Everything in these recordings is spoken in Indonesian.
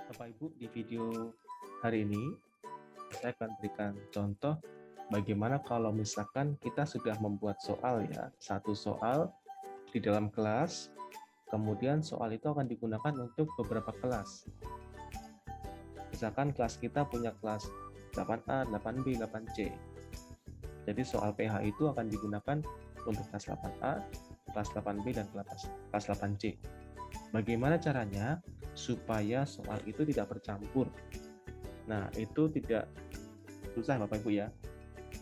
Bapak Ibu, di video hari ini saya akan berikan contoh bagaimana kalau misalkan kita sudah membuat soal ya, satu soal di dalam kelas, kemudian soal itu akan digunakan untuk beberapa kelas. Misalkan kelas kita punya kelas 8A, 8B, 8C. Jadi soal PH itu akan digunakan untuk kelas 8A, kelas 8B, dan kelas 8C. Bagaimana caranya supaya soal itu tidak bercampur? Nah, itu tidak susah Bapak Ibu ya.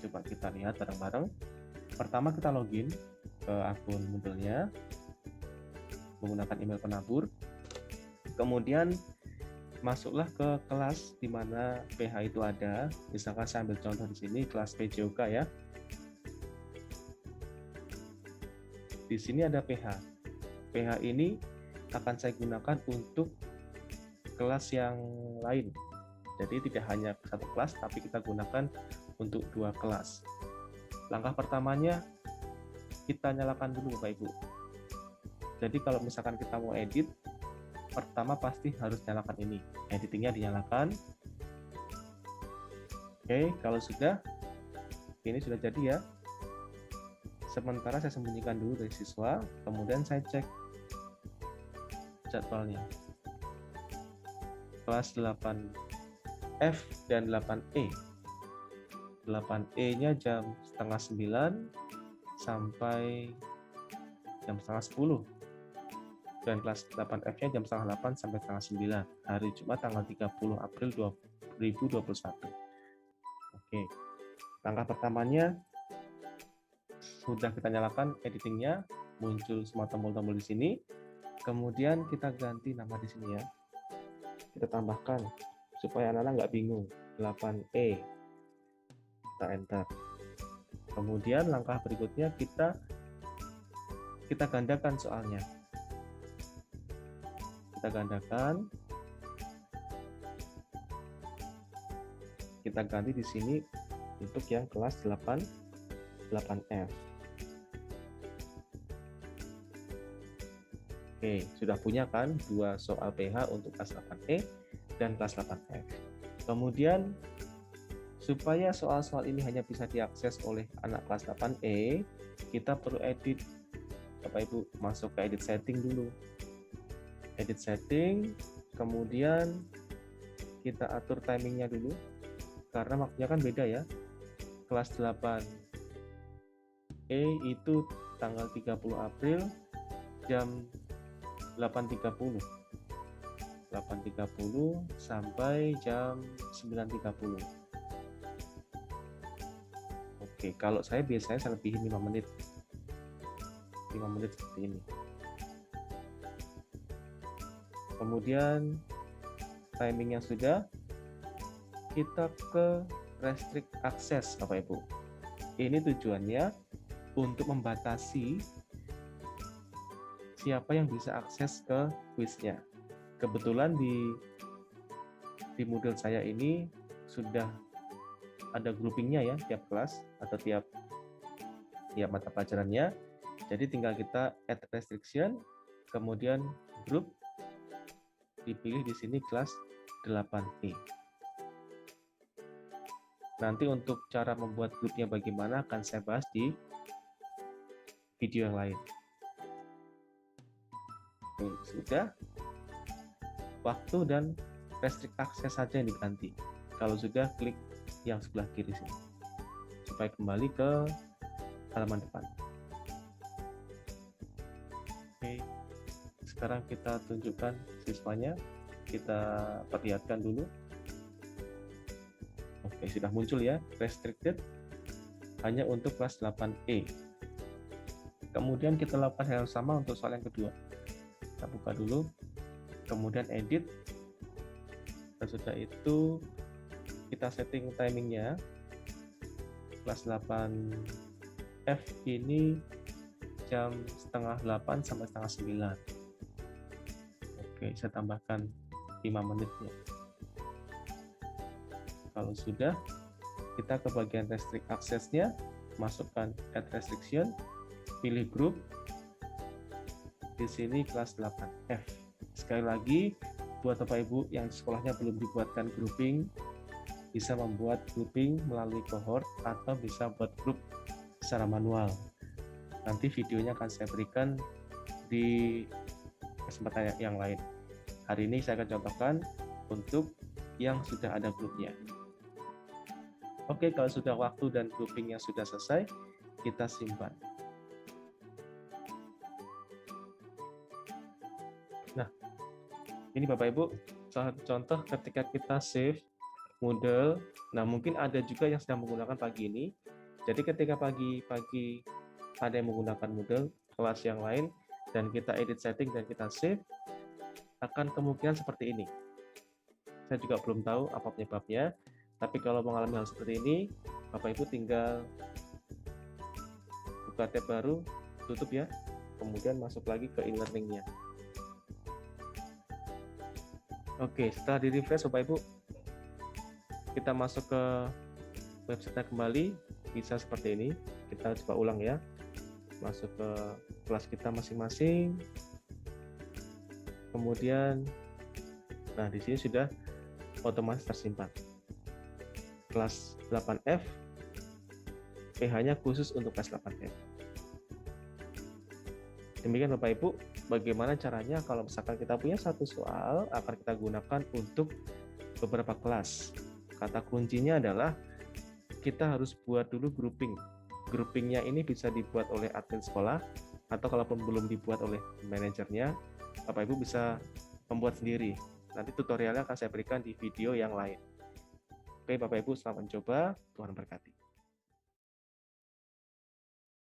Coba kita lihat bareng-bareng. Pertama kita login ke akun Moodle-nya menggunakan email penabur. Kemudian masuklah ke kelas di mana PH itu ada. Misalkan saya ambil contoh di sini kelas PJOK ya. Di sini ada PH. PH ini akan saya gunakan untuk kelas yang lain. Jadi tidak hanya satu kelas, tapi kita gunakan untuk dua kelas. Langkah pertamanya, kita nyalakan dulu Bapak Ibu. Jadi kalau misalkan kita mau edit, pertama pasti harus nyalakan ini. Editingnya dinyalakan. Oke, kalau sudah, ini sudah jadi ya. Sementara saya sembunyikan dulu dari siswa, kemudian saya cek jadwalnya. Kelas 8F dan 8E. 8E-nya jam setengah 9 sampai jam setengah 10. Dan kelas 8F-nya jam setengah 8 sampai setengah 9. Hari Jumat tanggal 30 April 2021. Oke. Langkah pertamanya sudah kita nyalakan editingnya, muncul semua tombol-tombol di sini. Kemudian kita ganti nama di sini ya. Kita tambahkan supaya anak-anak nggak bingung. 8E. Kita enter. Kemudian langkah berikutnya kita gandakan soalnya. Kita gandakan. Kita ganti di sini untuk yang kelas 8F. Oke, sudah punya kan dua soal PH untuk kelas 8E dan kelas 8F. Kemudian supaya soal-soal ini hanya bisa diakses oleh anak kelas 8E, kita perlu edit. Bapak Ibu masuk ke edit setting dulu. Edit setting, kemudian kita atur timingnya dulu. Karena waktunya kan beda ya. Kelas 8E itu tanggal 30 April jam 8.30 sampai jam 9.30. Oke, kalau saya biasanya saya lebihin 5 menit. 5 menit seperti ini. Kemudian timingnya sudah, kita ke restrict access Bapak Ibu. Ini tujuannya untuk membatasi siapa yang bisa akses ke kuisnya. Kebetulan di Moodle saya ini sudah ada groupingnya ya, tiap kelas atau tiap mata pelajarannya. Jadi tinggal kita add restriction, kemudian group, dipilih di sini kelas 8E. Nanti untuk cara membuat grupnya bagaimana akan saya bahas di video yang lain. Sudah, waktu dan restrict access saja yang diganti. Kalau sudah, klik yang sebelah kiri sini supaya kembali ke halaman depan. Oke, sekarang kita tunjukkan siswanya, kita perlihatkan dulu. Oke, sudah muncul ya, restricted hanya untuk kelas 8E. Kemudian kita lakukan hal yang sama untuk soal yang kedua. Kita buka dulu, kemudian edit, dan sudah itu kita setting timingnya. Kelas 8F ini jam setengah 8 sampai setengah 9. Oke, saya tambahkan 5 menitnya. Kalau sudah, kita ke bagian restrict access-nya, masukkan add restriction, pilih group. Di sini kelas 8F. Sekali lagi, buat Bapak Ibu yang sekolahnya belum dibuatkan grouping, bisa membuat grouping melalui cohort atau bisa buat grup secara manual. Nanti videonya akan saya berikan di kesempatan yang lain. Hari ini saya akan contohkan untuk yang sudah ada grupnya. Oke, kalau sudah waktu dan groupingnya sudah selesai, kita simpan. Nah, ini Bapak Ibu, salah satu contoh ketika kita save Moodle. Nah, mungkin ada juga yang sedang menggunakan pagi ini. Jadi ketika pagi-pagi ada yang menggunakan Moodle, kelas yang lain, dan kita edit setting dan kita save, akan kemungkinan seperti ini. Saya juga belum tahu apa penyebabnya, tapi kalau mengalami hal seperti ini, Bapak Ibu tinggal buka tab baru, tutup ya, kemudian masuk lagi ke e-learning-nya. Oke, setelah di-refresh Bapak Ibu, kita masuk ke website kembali, bisa seperti ini. Kita coba ulang ya. Masuk ke kelas kita masing-masing. Kemudian, nah di sini sudah otomatis tersimpan. Kelas 8F, PH-nya khusus untuk kelas 8F. Demikian Bapak Ibu, bagaimana caranya kalau misalkan kita punya satu soal akan kita gunakan untuk beberapa kelas. Kata kuncinya adalah kita harus buat dulu grouping. Groupingnya ini bisa dibuat oleh admin sekolah atau kalaupun belum dibuat oleh manajernya, Bapak Ibu bisa membuat sendiri. Nanti tutorialnya akan saya berikan di video yang lain. Oke Bapak Ibu, selamat mencoba. Tuhan berkati.